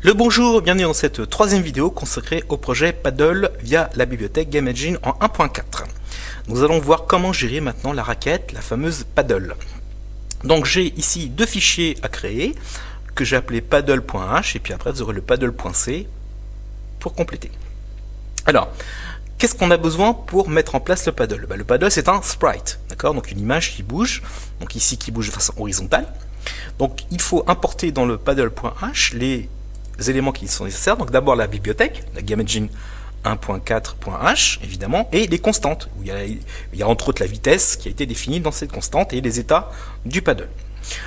Le bonjour, bienvenue dans cette troisième vidéo consacrée au projet Paddle via la bibliothèque Game Engine en 1.4. Nous allons voir comment gérer maintenant la raquette, la fameuse Paddle. Donc j'ai ici deux fichiers à créer que j'ai appelé paddle.h et puis après vous aurez le paddle.c pour compléter. Alors, qu'est-ce qu'on a besoin pour mettre en place le paddle? Le paddle c'est un sprite, d'accord? Donc une image qui bouge, donc ici qui bouge de façon horizontale. Donc il faut importer dans le paddle.h les éléments qui sont nécessaires. Donc d'abord la bibliothèque, la Game Engine 1.4.h évidemment, et les constantes. Où il y a entre autres la vitesse qui a été définie dans cette constante et les états du paddle.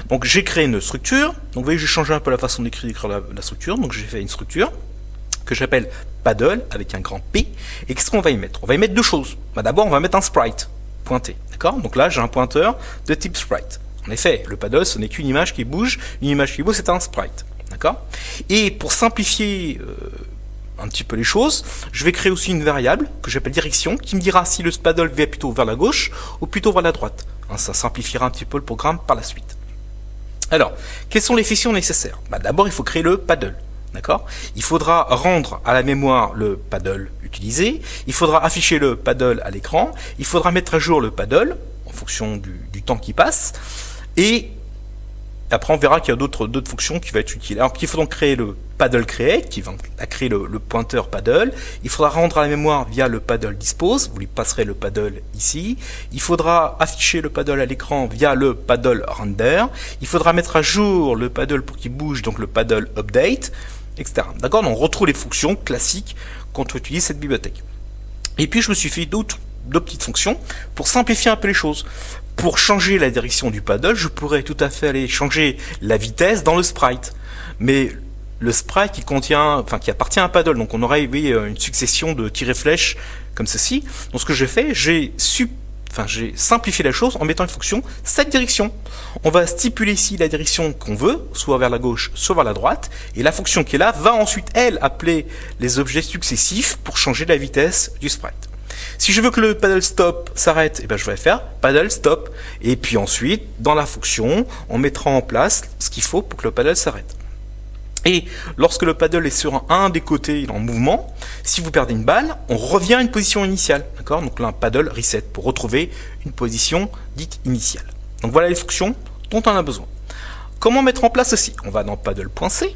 Donc j'ai créé une structure. Donc vous voyez, j'ai changé un peu la façon d'écrire la structure. Donc j'ai fait une structure que j'appelle paddle avec un grand P. Et qu'est-ce qu'on va y mettre? On va y mettre deux choses. D'abord on va mettre un sprite pointé, d'accord? Donc là j'ai un pointeur de type sprite. En effet, le paddle ce n'est qu'une image qui bouge. Une image qui bouge c'est un sprite. D'accord? Et pour simplifier un petit peu les choses, je vais créer aussi une variable que j'appelle direction qui me dira si le paddle va plutôt vers la gauche ou plutôt vers la droite. Ça simplifiera un petit peu le programme par la suite. Alors, quelles sont les fonctions nécessaires? D'abord, il faut créer le paddle. D'accord? Il faudra rendre à la mémoire le paddle utilisé. Il faudra afficher le paddle à l'écran. Il faudra mettre à jour le paddle en fonction du temps qui passe. Et après, on verra qu'il y a d'autres fonctions qui vont être utiles. Alors, il faut donc créer le paddle create, qui va créer le pointeur paddle. Il faudra rendre à la mémoire via le paddle dispose. Vous lui passerez le paddle ici. Il faudra afficher le paddle à l'écran via le paddle render. Il faudra mettre à jour le paddle pour qu'il bouge, donc le paddle update, etc. D'accord? Donc, on retrouve les fonctions classiques quand on utilise cette bibliothèque. Et puis, je me suis fait deux petites fonctions pour simplifier un peu les choses. Pour changer la direction du paddle, je pourrais tout à fait aller changer la vitesse dans le sprite. Mais le sprite qui appartient à un paddle, donc on aurait une succession de tirets-flèches comme ceci. Donc ce que j'ai fait, j'ai simplifié la chose en mettant une fonction cette direction. On va stipuler ici la direction qu'on veut, soit vers la gauche, soit vers la droite, et la fonction qui est là va ensuite, elle, appeler les objets successifs pour changer la vitesse du sprite. Si je veux que le paddle stop s'arrête, je vais faire paddle stop. Et puis ensuite, dans la fonction, on mettra en place ce qu'il faut pour que le paddle s'arrête. Et lorsque le paddle est sur un des côtés, il est en mouvement, si vous perdez une balle, on revient à une position initiale. D'accord? Donc là, un paddle reset pour retrouver une position dite initiale. Donc voilà les fonctions dont on a besoin. Comment mettre en place ceci? On va dans paddle.c.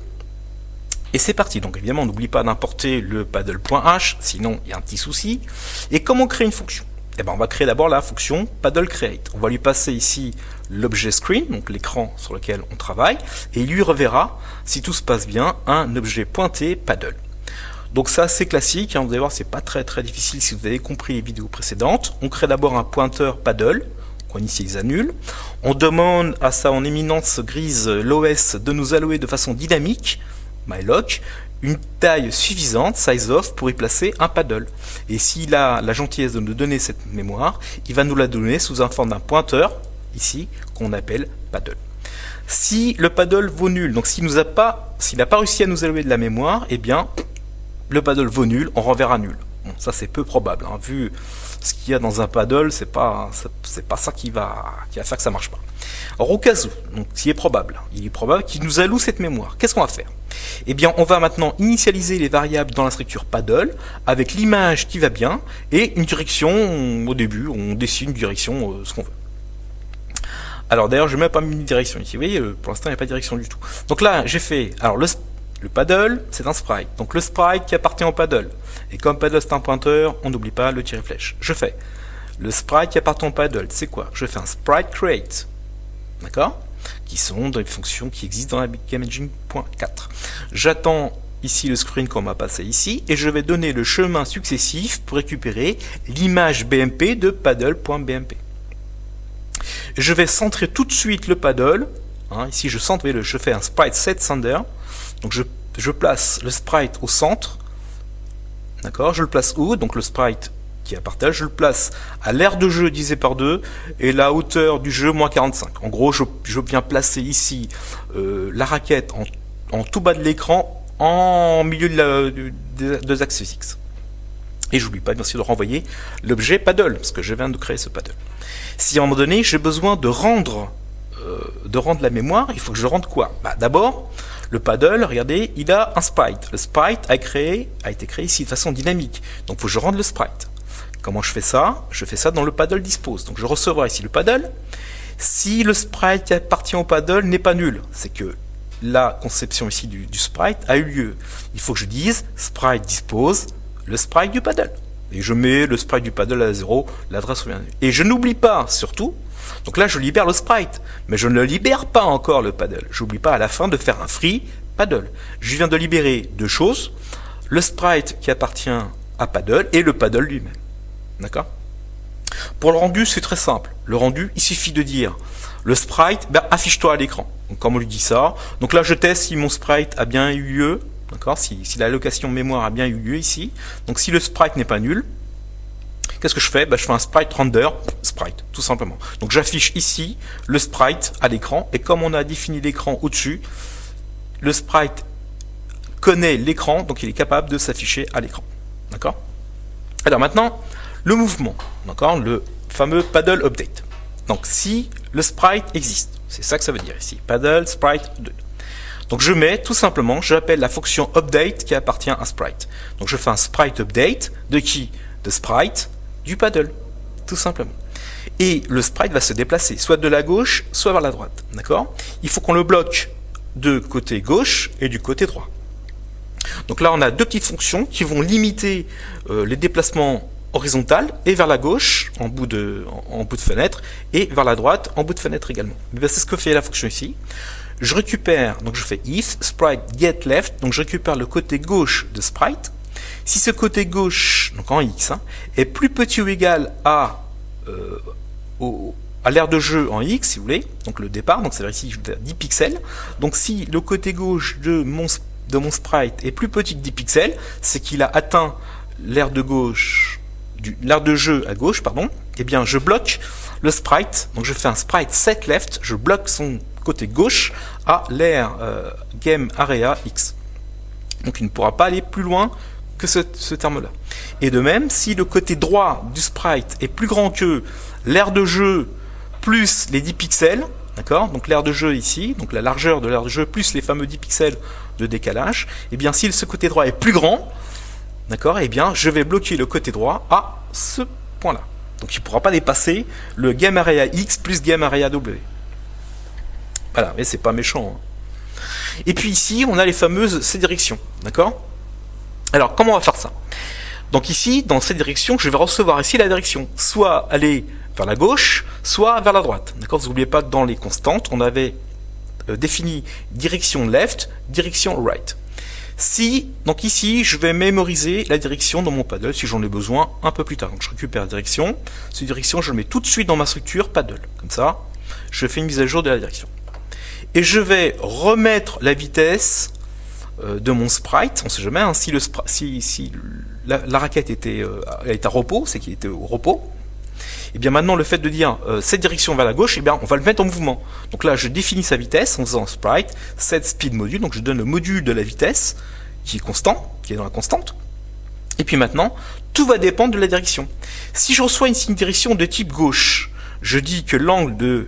Et c'est parti, donc évidemment on n'oublie pas d'importer le paddle.h, sinon il y a un petit souci. Et comment créer une fonction? On va créer d'abord la fonction paddle create. On va lui passer ici l'objet screen, donc l'écran sur lequel on travaille, et il lui reverra, si tout se passe bien, un objet pointé paddle. Donc ça c'est classique, vous allez voir c'est pas très difficile si vous avez compris les vidéos précédentes. On crée d'abord un pointeur paddle, qu'on initialise nul. On demande à ça en éminence grise l'OS de nous allouer de façon dynamique mylock, une taille suffisante, size of, pour y placer un paddle. Et s'il a la gentillesse de nous donner cette mémoire, il va nous la donner sous un forme d'un pointeur, ici, qu'on appelle paddle. Si le paddle vaut nul, donc s'il n'a pas réussi à nous allouer de la mémoire, le paddle vaut nul, on renverra nul. Bon, ça c'est peu probable, vu ce qu'il y a dans un paddle, c'est pas ça qui va faire que ça marche pas. Alors au cas où, donc il est probable qu'il nous alloue cette mémoire. Qu'est-ce qu'on va faire? On va maintenant initialiser les variables dans la structure paddle avec l'image qui va bien et une direction au début, on dessine une direction, ce qu'on veut. Alors d'ailleurs, je n'ai même pas mis une direction ici. Vous voyez, pour l'instant, il n'y a pas de direction du tout. Donc là, j'ai fait, alors le paddle, c'est un sprite. Donc le sprite qui appartient au paddle. Et comme paddle c'est un pointeur, on n'oublie pas le tiret flèche. Je fais le sprite qui appartient au paddle. C'est quoi? Je fais un sprite create. D'accord? Qui sont des fonctions qui existent dans la Game Engine 4. J'attends ici le screen qu'on m'a passé ici et je vais donner le chemin successif pour récupérer l'image BMP de paddle.bmp. Je vais centrer tout de suite le paddle. Ici je fais un sprite set sender. Donc je place le sprite au centre. D'accord? Je le place où? Donc le sprite qui appartient, je le place à l'aire de jeu divisé par 2 et la hauteur du jeu moins 45. En gros, je viens placer ici la raquette en tout bas de l'écran en milieu des deux axes fixes. Et j'oublie pas bien sûr de renvoyer l'objet paddle, parce que je viens de créer ce paddle. Si à un moment donné j'ai besoin de rendre la mémoire, il faut que je rende quoi? D'abord, Le paddle, regardez, il a un sprite. Le sprite a été créé ici de façon dynamique. Donc il faut que je rende le sprite. Comment je fais ça? Je fais ça dans le paddle dispose. Donc je recevrai ici le paddle. Si le sprite qui appartient au paddle n'est pas nul, c'est que la conception ici du sprite a eu lieu. Il faut que je dise sprite dispose le sprite du paddle. Et je mets le sprite du paddle à 0, l'adresse revient. Et je n'oublie pas, surtout, donc là je libère le sprite, mais je ne libère pas encore le paddle. J'oublie pas à la fin de faire un free paddle. Je viens de libérer deux choses, le sprite qui appartient à paddle et le paddle lui-même. D'accord? Pour le rendu, c'est très simple. Le rendu, il suffit de dire le sprite, affiche-toi à l'écran. Donc comme on lui dit ça, donc là je teste si mon sprite a bien eu lieu. D'accord, si l'allocation mémoire a bien eu lieu ici. Donc si le sprite n'est pas nul, qu'est-ce que je fais? Je fais un sprite render sprite, tout simplement. Donc j'affiche ici le sprite à l'écran, et comme on a défini l'écran au-dessus, le sprite connaît l'écran, donc il est capable de s'afficher à l'écran. D'accord? Alors maintenant, le mouvement, d'accord, le fameux paddle update. Donc si le sprite existe, c'est ça que ça veut dire ici, paddle sprite 2. Donc je mets tout simplement, j'appelle la fonction update qui appartient à sprite. Donc je fais un sprite update de qui? De sprite du paddle, tout simplement. Et le sprite va se déplacer, soit de la gauche, soit vers la droite. D'accord? Il faut qu'on le bloque de côté gauche et du côté droit. Donc là on a deux petites fonctions qui vont limiter les déplacements horizontal et vers la gauche en bout de fenêtre et vers la droite en bout de fenêtre également. C'est ce que fait la fonction ici. Je récupère, donc je fais if sprite get left, donc je récupère le côté gauche de sprite. Si ce côté gauche, donc en x, est plus petit ou égal à l'aire de jeu en x, si vous voulez, donc le départ, donc c'est-à-dire ici je vais faire 10 pixels. Donc si le côté gauche de mon sprite est plus petit que 10 pixels, c'est qu'il a atteint l'aire de gauche, l'aire de jeu à gauche, pardon, et bien je bloque le sprite, donc je fais un sprite set left, je bloque son côté gauche à l'aire game area x. Donc il ne pourra pas aller plus loin que ce terme-là. Et de même, si le côté droit du sprite est plus grand que l'aire de jeu plus les 10 pixels, d'accord, donc l'aire de jeu ici, donc la largeur de l'aire de jeu plus les fameux 10 pixels de décalage, et bien si ce côté droit est plus grand, d'accord, et bien je vais bloquer le côté droit à ce point-là. Donc il ne pourra pas dépasser le game area x plus game area w. Voilà, mais c'est pas méchant. Et puis ici, on a les fameuses ces directions, d'accord? Alors, comment on va faire ça? Donc ici, dans cette direction, je vais recevoir ici la direction, soit aller vers la gauche, soit vers la droite. D'accord? Vous n'oubliez pas que dans les constantes, on avait défini direction left, direction right. Donc ici, je vais mémoriser la direction dans mon paddle si j'en ai besoin un peu plus tard. Donc je récupère la direction. Cette direction, je le mets tout de suite dans ma structure paddle. Comme ça, je fais une mise à jour de la direction. Et je vais remettre la vitesse de mon sprite. On ne sait jamais, hein, si la raquette était à repos, c'est qu'il était au repos. Et bien maintenant, le fait de dire cette direction vers la gauche, et bien on va le mettre en mouvement. Donc là, je définis sa vitesse en faisant sprite set speed module. Donc je donne le module de la vitesse qui est constant, qui est dans la constante. Et puis maintenant, tout va dépendre de la direction. Si je reçois une direction de type gauche, je dis que l'angle de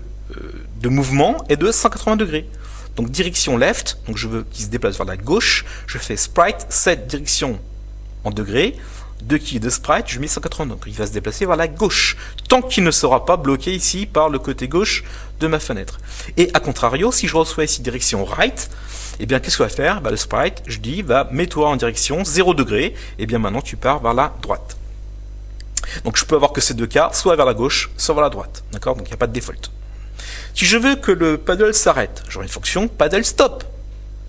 mouvement est de 180 degrés. Donc direction left, donc je veux qu'il se déplace vers la gauche, je fais sprite set direction en degrés, de sprite, je mets 180, donc il va se déplacer vers la gauche, tant qu'il ne sera pas bloqué ici par le côté gauche de ma fenêtre. Et à contrario, si je reçois ici direction right, et bien qu'est-ce qu'on va faire? Le sprite, je dis, mets-toi en direction 0 degré, et bien maintenant tu pars vers la droite. Donc je peux avoir que ces deux cas, soit vers la gauche, soit vers la droite. D'accord? Donc il n'y a pas de default. Si je veux que le paddle s'arrête, j'aurai une fonction paddle stop.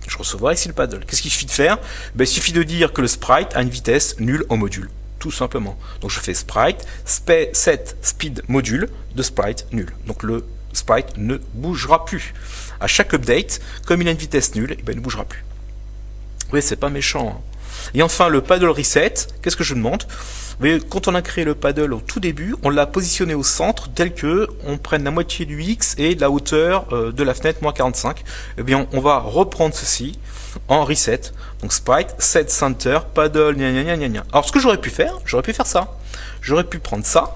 Je recevrai ici le paddle. Qu'est-ce qu'il suffit de faire? Il suffit de dire que le sprite a une vitesse nulle en module. Tout simplement. Donc je fais sprite set speed module de sprite nul. Donc le sprite ne bougera plus. À chaque update, comme il a une vitesse nulle, il ne bougera plus. Oui, c'est pas méchant. Et enfin, le paddle reset, qu'est-ce que je demande? Vous voyez, quand on a créé le paddle au tout début, on l'a positionné au centre tel que on prenne la moitié du X et la hauteur de la fenêtre moins 45. Eh bien, on va reprendre ceci en reset. Donc sprite set center paddle gna gna gna gna. Alors ce que j'aurais pu faire ça. J'aurais pu prendre ça,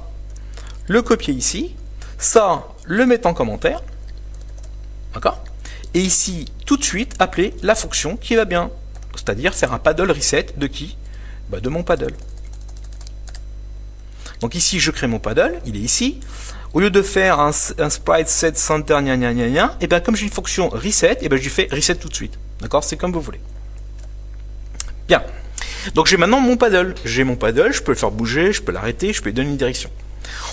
le copier ici, ça, le mettre en commentaire, d'accord? et ici, tout de suite, appeler la fonction qui va bien. C'est-à-dire faire un paddle reset de qui? De mon paddle. Donc ici, je crée mon paddle, il est ici. Au lieu de faire un sprite set center, et bien comme j'ai une fonction reset, et bien je lui fais reset tout de suite. D'accord? C'est comme vous voulez. Bien. Donc j'ai maintenant mon paddle. J'ai mon paddle, je peux le faire bouger, je peux l'arrêter, je peux lui donner une direction.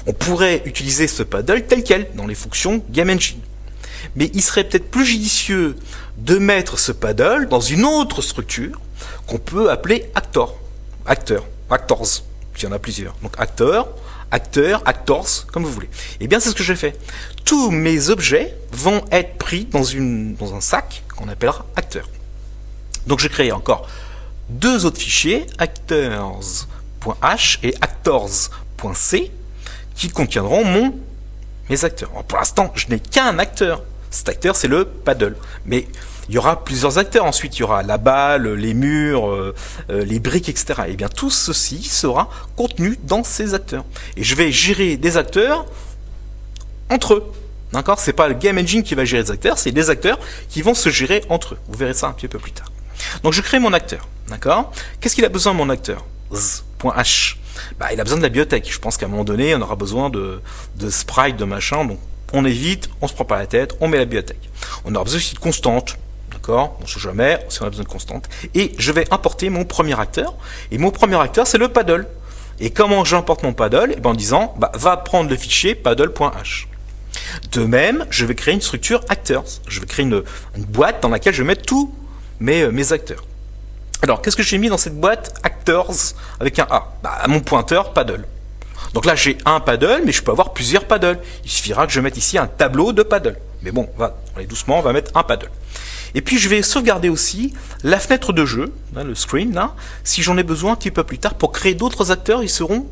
On pourrait utiliser ce paddle tel quel dans les fonctions GameEngine. Mais il serait peut-être plus judicieux de mettre ce paddle dans une autre structure qu'on peut appeler actor. Actors, s'il y en a plusieurs. Donc actors, actors, comme vous voulez. Et bien c'est ce que j'ai fait. Tous mes objets vont être pris dans un sac qu'on appellera acteur. Donc j'ai créé encore deux autres fichiers, actors.h et actors.c, qui contiendront mes acteurs. Alors pour l'instant, je n'ai qu'un acteur. Cet acteur, c'est le paddle. Mais il y aura plusieurs acteurs. Ensuite, il y aura la balle, les murs, les briques, etc. Et bien, tout ceci sera contenu dans ces acteurs. Et je vais gérer des acteurs entre eux. D'accord? C'est pas le GameEngine qui va gérer les acteurs, c'est des acteurs qui vont se gérer entre eux. Vous verrez ça un petit peu plus tard. Donc, je crée mon acteur. D'accord? Qu'est-ce qu'il a besoin, mon acteur? Z.h. Il a besoin de la bibliothèque. Je pense qu'à un moment donné, on aura besoin de sprite, de machin. Donc, on évite, on se prend pas la tête, on met la bibliothèque. On aura besoin aussi de constantes. D'accord? On ne sait jamais si on a besoin de constantes. Et je vais importer mon premier acteur. Et mon premier acteur, c'est le paddle. Et comment j'importe mon paddle? En disant, va prendre le fichier paddle.h. De même, je vais créer une structure actors. Je vais créer une boîte dans laquelle je vais mettre tous mes acteurs. Alors, qu'est-ce que j'ai mis dans cette boîte actors avec un A? Mon pointeur paddle. Donc là, j'ai un paddle, mais je peux avoir plusieurs paddles. Il suffira que je mette ici un tableau de paddle. Mais bon, on va aller doucement, on va mettre un paddle. Et puis, je vais sauvegarder aussi la fenêtre de jeu, le screen, là, si j'en ai besoin un petit peu plus tard pour créer d'autres acteurs. Ils sauront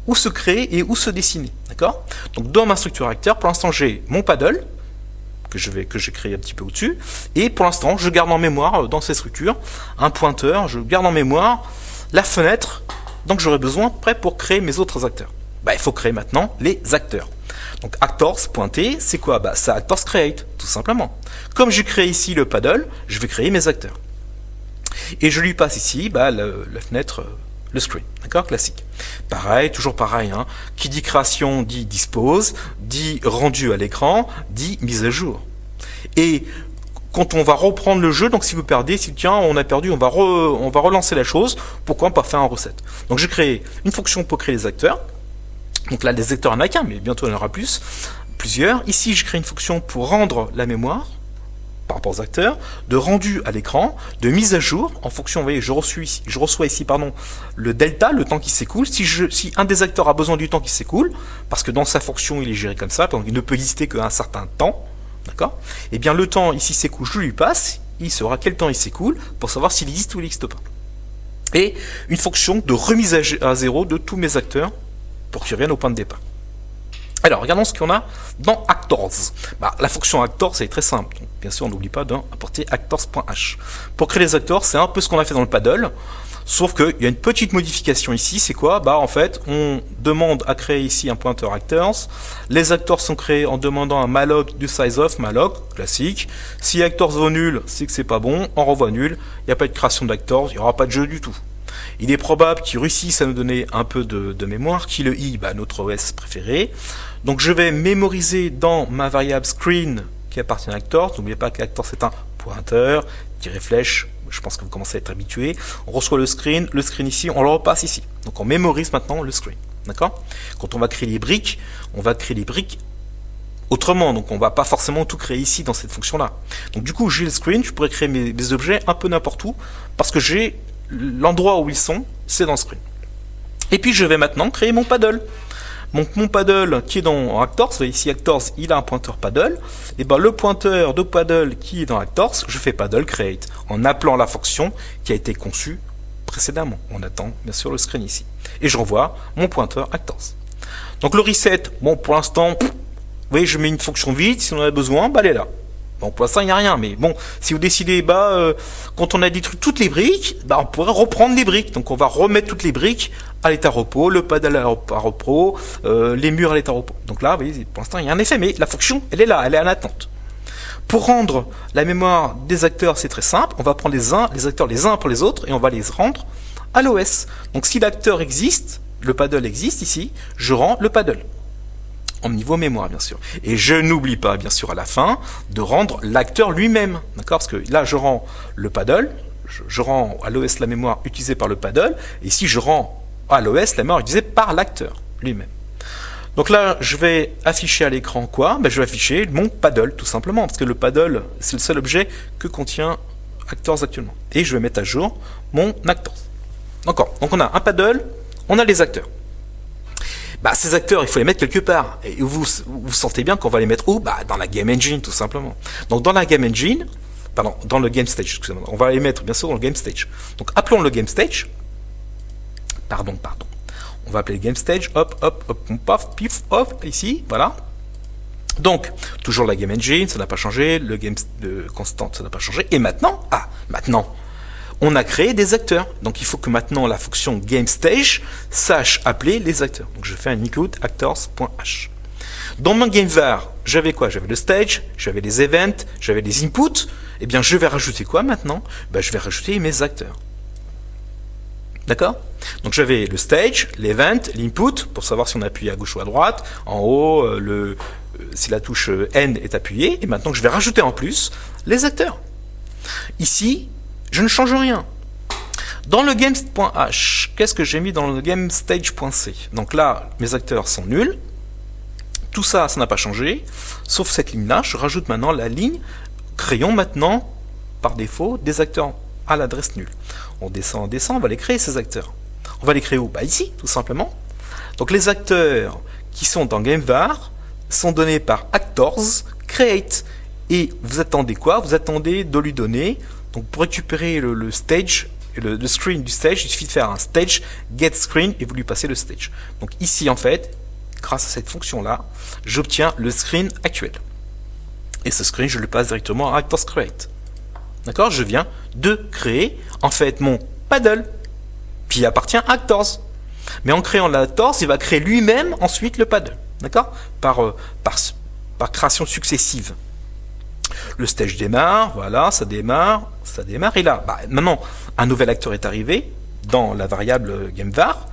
où se créer et où se dessiner. D'accord? Donc, dans ma structure acteur, pour l'instant, j'ai mon paddle, que j'ai créé un petit peu au-dessus. Et pour l'instant, je garde en mémoire, dans ces structures, un pointeur, je garde en mémoire la fenêtre, donc j'aurai besoin prêt pour créer mes autres acteurs. Il faut créer maintenant les acteurs. Donc actors.t, c'est quoi? C'est actors create, tout simplement. Comme j'ai créé ici le paddle, je vais créer mes acteurs. Et je lui passe ici la fenêtre, le screen, d'accord? Classique. Pareil, toujours pareil, hein. Qui dit création dit dispose, dit rendu à l'écran, dit mise à jour. Et quand on va reprendre le jeu, donc si vous perdez, si tiens, on a perdu, on va relancer la chose, pourquoi pas faire un reset? Donc j'ai créé une fonction pour créer les acteurs. Donc là, les acteurs, il n'y en a qu'un, mais bientôt il y en aura plusieurs. Ici, je crée une fonction pour rendre la mémoire par rapport aux acteurs, de rendu à l'écran, de mise à jour, en fonction, vous voyez, je reçois ici, le delta, le temps qui s'écoule. Si un des acteurs a besoin du temps qui s'écoule, parce que dans sa fonction, il est géré comme ça, donc il ne peut exister qu'un certain temps, d'accord? Et bien, le temps ici s'écoule, je lui passe, il saura quel temps il s'écoule, pour savoir s'il existe ou il n'existe pas. Et une fonction de remise à zéro de tous mes acteurs, pour qu'ils reviennent au point de départ. Alors, regardons ce qu'on a dans actors. La fonction actors, c'est très simple. Donc, bien sûr, on n'oublie pas d'importer actors.h. Pour créer les actors, c'est un peu ce qu'on a fait dans le paddle, sauf qu'il y a une petite modification ici. C'est quoi? En fait, on demande à créer ici un pointeur actors. Les actors sont créés en demandant un malloc du size of, malloc, classique. Si actors vaut nul, c'est que c'est pas bon, on renvoie nul. Il n'y a pas de création d'actors, il n'y aura pas de jeu du tout. Il est probable qu'ils réussissent à nous donner un peu de mémoire, qui le i, notre OS préféré. Donc je vais mémoriser dans ma variable screen qui appartient à actors. N'oubliez pas qu'actors c'est un pointeur, flèche, je pense que vous commencez à être habitué. On reçoit le screen ici, on le repasse ici. Donc on mémorise maintenant le screen. D'accord? Quand on va créer les briques, on va créer les briques autrement, donc on va pas forcément tout créer ici dans cette fonction-là. Donc du coup, j'ai le screen, je pourrais créer mes objets un peu n'importe où, parce que j'ai l'endroit où ils sont, c'est dans le screen. Et puis je vais maintenant créer mon paddle. Donc mon paddle qui est dans actors, vous voyez ici actors, il a un pointeur paddle, et le pointeur de paddle qui est dans actors, je fais paddle create, en appelant la fonction qui a été conçue précédemment. On attend bien sûr le screen ici. Et je renvoie mon pointeur actors. Donc le reset, pour l'instant, vous voyez, je mets une fonction vide, si on en a besoin, elle est là. Pour l'instant, il n'y a rien, mais bon, si vous décidez, quand on a détruit toutes les briques, on pourrait reprendre les briques. Donc, on va remettre toutes les briques à l'état repos, le paddle à repos, les murs à l'état repos. Donc là, vous voyez, pour l'instant, il y a un effet, mais la fonction, elle est là, elle est en attente. pour rendre la mémoire des acteurs, c'est très simple. On va prendre les acteurs les uns pour les autres et on va les rendre à l'OS. Donc si l'acteur existe, le paddle existe ici, je rends le paddle. En niveau mémoire, bien sûr. Et je n'oublie pas, bien sûr, à la fin, de rendre l'acteur lui-même. D'accord? Parce que là, je rends le paddle, je rends à l'OS la mémoire utilisée par le paddle, et ici, je rends à l'OS la mémoire utilisée par l'acteur lui-même. Donc là, je vais afficher à l'écran quoi? Je vais afficher mon paddle, tout simplement, parce que le paddle, c'est le seul objet que contient Actors actuellement. Et je vais mettre à jour mon Actors. D'accord. Donc on a un paddle, on a les acteurs. Ces acteurs, il faut les mettre quelque part. Et vous sentez bien qu'on va les mettre où? Dans la Game Engine, tout simplement. Donc dans la Game Engine, pardon, dans le Game Stage, excusez-moi, on va les mettre bien sûr dans le Game Stage. Donc appelons le Game Stage. Pardon. On va appeler le Game Stage, hop, paf, pif, off, ici, voilà. Donc, toujours la Game Engine, ça n'a pas changé, le Game Constant, ça n'a pas changé. Et maintenant, on a créé des acteurs. Donc, il faut que maintenant la fonction GameStage sache appeler les acteurs. Donc, je fais un include actors.h. Dans mon GameVar, j'avais quoi? J'avais le stage, j'avais les events, j'avais les inputs. Eh bien, je vais rajouter quoi maintenant? Je vais rajouter mes acteurs. D'accord? Donc j'avais le stage, l'event, l'input, pour savoir si on appuie à gauche ou à droite, en haut, si la touche N est appuyée, et maintenant je vais rajouter en plus les acteurs. Ici, je ne change rien. Dans le game.h, qu'est-ce que j'ai mis dans le gamestage.c? Donc là, mes acteurs sont nuls. Tout ça, ça n'a pas changé, sauf cette ligne-là. Je rajoute maintenant la ligne, créons maintenant, par défaut, des acteurs à l'adresse nulle. On descend, on va les créer ces acteurs. On va les créer où? Ici, tout simplement. Donc les acteurs qui sont dans GameVar sont donnés par actors create. Et vous attendez quoi? Vous attendez de lui donner, donc pour récupérer le stage, le screen du stage, il suffit de faire un stage get screen et vous lui passez le stage. Donc ici en fait, grâce à cette fonction là, j'obtiens le screen actuel. Et ce screen, je le passe directement à actors create. D'accord? Je viens de créer, en fait, mon paddle, qui appartient à Actors. Mais en créant l'Actors, il va créer lui-même ensuite le paddle. D'accord? Par création successive. Le stage démarre, voilà, ça démarre, et là, maintenant, un nouvel acteur est arrivé dans la variable GameVar.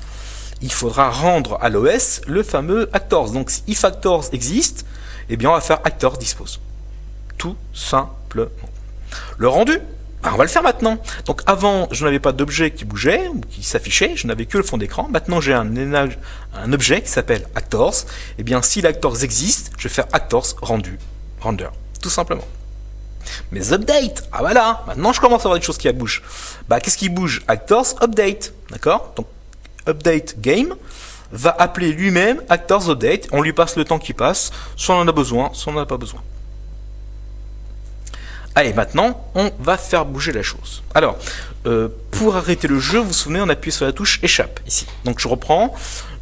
Il faudra rendre à l'OS le fameux Actors. Donc, si if Actors existe, eh bien, on va faire Actors dispose. Tout simplement. Le rendu, on va le faire maintenant. Donc avant, je n'avais pas d'objet qui bougeait ou qui s'affichait, je n'avais que le fond d'écran. Maintenant, j'ai un objet qui s'appelle Actors. Et bien, si l'Actors existe, je vais faire Actors rendu, render, tout simplement. Mes updates, voilà, maintenant je commence à avoir des choses qui bougent. Qu'est-ce qui bouge? Actors update, d'accord? Donc update game va appeler lui-même Actors update. On lui passe le temps qui passe, soit on en a besoin, soit on n'en a pas besoin. Allez, maintenant, on va faire bouger la chose. Alors, pour arrêter le jeu, vous vous souvenez, on appuie sur la touche échappe, ici. Donc, je reprends.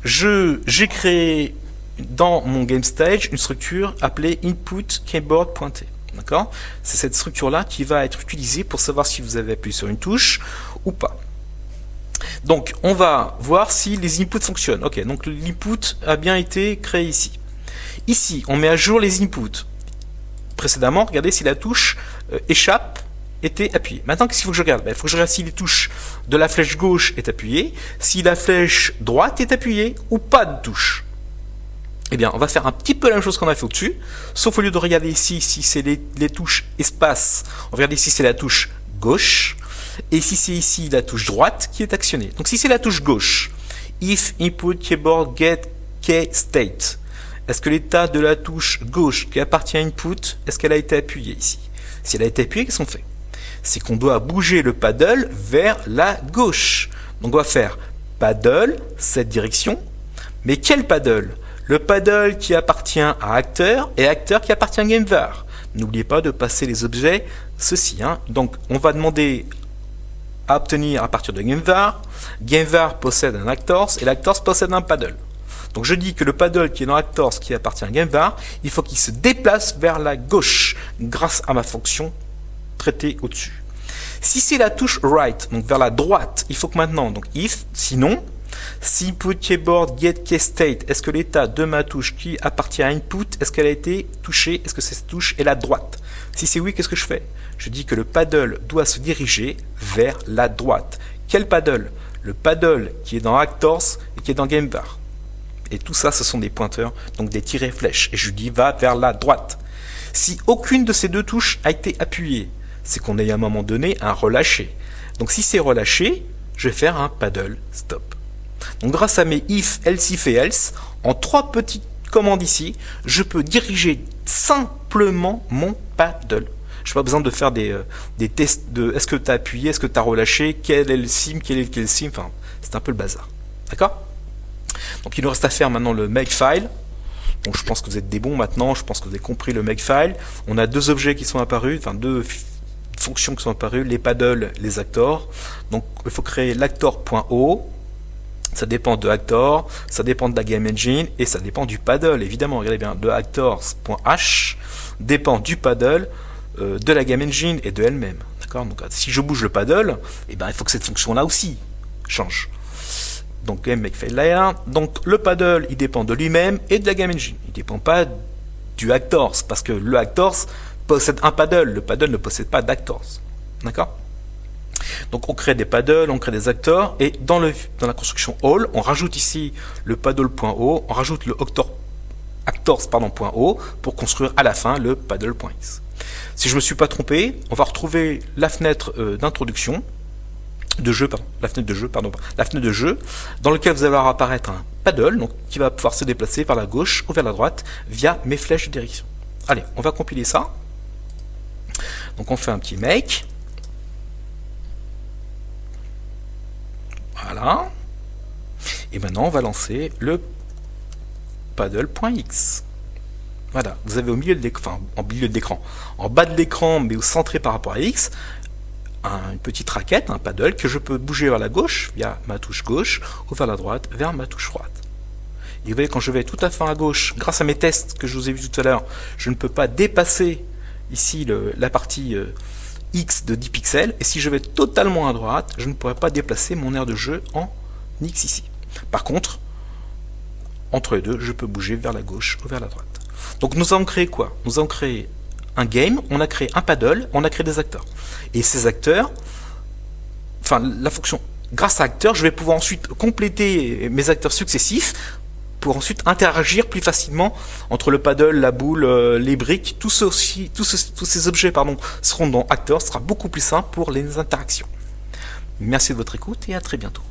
J'ai créé dans mon GameStage une structure appelée input keyboard.t. D'accord? C'est cette structure-là qui va être utilisée pour savoir si vous avez appuyé sur une touche ou pas. Donc, on va voir si les inputs fonctionnent. Ok, donc l'input a bien été créé ici. Ici, on met à jour les inputs. Précédemment, regardez si la touche échappe était appuyée. Maintenant, qu'est-ce qu'il faut que je regarde? Il faut que je regarde si les touches de la flèche gauche est appuyée, si la flèche droite est appuyée ou pas de touche. Eh bien, on va faire un petit peu la même chose qu'on a fait au-dessus, sauf au lieu de regarder ici si c'est les touches espace, on va regarder si c'est la touche gauche, et si c'est ici la touche droite qui est actionnée. Donc si c'est la touche gauche, if input keyboard get key state, est-ce que l'état de la touche gauche qui appartient à input, est-ce qu'elle a été appuyée ici? Si elle a été appuyée, qu'est-ce qu'on fait? C'est qu'on doit bouger le paddle vers la gauche. Donc on va faire paddle, cette direction, mais quel paddle? Le paddle qui appartient à acteur et acteur qui appartient à GameVar. N'oubliez pas de passer les objets, ceci. Donc on va demander à obtenir à partir de GameVar. GameVar possède un actors et l'actors possède un paddle. Donc je dis que le paddle qui est dans actors qui appartient à GameVar, il faut qu'il se déplace vers la gauche grâce à ma fonction traitée au-dessus. Si c'est la touche right, donc vers la droite, il faut que maintenant, donc if, sinon, si input keyboard get key state, est-ce que l'état de ma touche qui appartient à input, est-ce qu'elle a été touchée, est-ce que cette touche est la droite? Si c'est oui, qu'est-ce que je fais? Je dis que le paddle doit se diriger vers la droite. Quel paddle? Le paddle qui est dans Actors et qui est dans Gamebar. Et tout ça, ce sont des pointeurs, donc des tirets flèches. Et je dis va vers la droite. Si aucune de ces deux touches a été appuyée, c'est qu'on est à un moment donné un relâché. Donc si c'est relâché, je vais faire un paddle stop. Donc grâce à mes if, else, if et else, en 3 petites commandes ici, je peux diriger simplement mon paddle. Je n'ai pas besoin de faire des tests de est-ce que tu as appuyé, est-ce que tu as relâché, quel est le sim, quel est le sim, enfin c'est un peu le bazar. D'accord? Donc il nous reste à faire maintenant le makefile. Donc je pense que vous êtes des bons maintenant, je pense que vous avez compris le makefile. On a 2 objets qui sont apparus, enfin 2 fonctions qui sont apparues, les paddles, les actors. Donc il faut créer l'actor.o. Ça dépend de actor, ça dépend de la game engine et ça dépend du paddle. Évidemment, regardez bien, de actors.h dépend du paddle, de la game engine et de elle-même. D'accord? Donc si je bouge le paddle, eh ben, il faut que cette fonction-là aussi change. Donc makefile layer. Donc le paddle, il dépend de lui-même et de la game engine. Il ne dépend pas du actors parce que le actors possède un paddle. Le paddle ne possède pas d'actors. D'accord? Donc on crée des paddles, on crée des actors et dans la construction all, on rajoute ici le paddle.o, on rajoute le actors.o pour construire à la fin le paddle.x. Si je ne me suis pas trompé, on va retrouver la fenêtre d'introduction de jeu, la fenêtre de jeu dans laquelle vous allez voir apparaître un paddle donc, qui va pouvoir se déplacer vers la gauche ou vers la droite via mes flèches de direction. Allez, on va compiler ça. Donc on fait un petit make. Voilà. Et maintenant on va lancer le paddle.x. Voilà, vous avez au milieu de l'écran, en bas de l'écran, mais au centré par rapport à X, une petite raquette, un paddle que je peux bouger vers la gauche via ma touche gauche ou vers la droite vers ma touche droite. Et vous voyez, quand je vais tout à fait à gauche, grâce à mes tests que je vous ai vus tout à l'heure, je ne peux pas dépasser ici la partie X de 10 pixels. Et si je vais totalement à droite, je ne pourrai pas déplacer mon aire de jeu en X ici. Par contre, entre les deux, je peux bouger vers la gauche ou vers la droite. Donc nous avons créé quoi? Nous avons créé un game, on a créé un paddle, on a créé des acteurs. Et ces acteurs, enfin la fonction, grâce à acteurs, je vais pouvoir ensuite compléter mes acteurs successifs pour ensuite interagir plus facilement entre le paddle, la boule, les briques, tous ces objets seront dans acteurs, ce sera beaucoup plus simple pour les interactions. Merci de votre écoute et à très bientôt.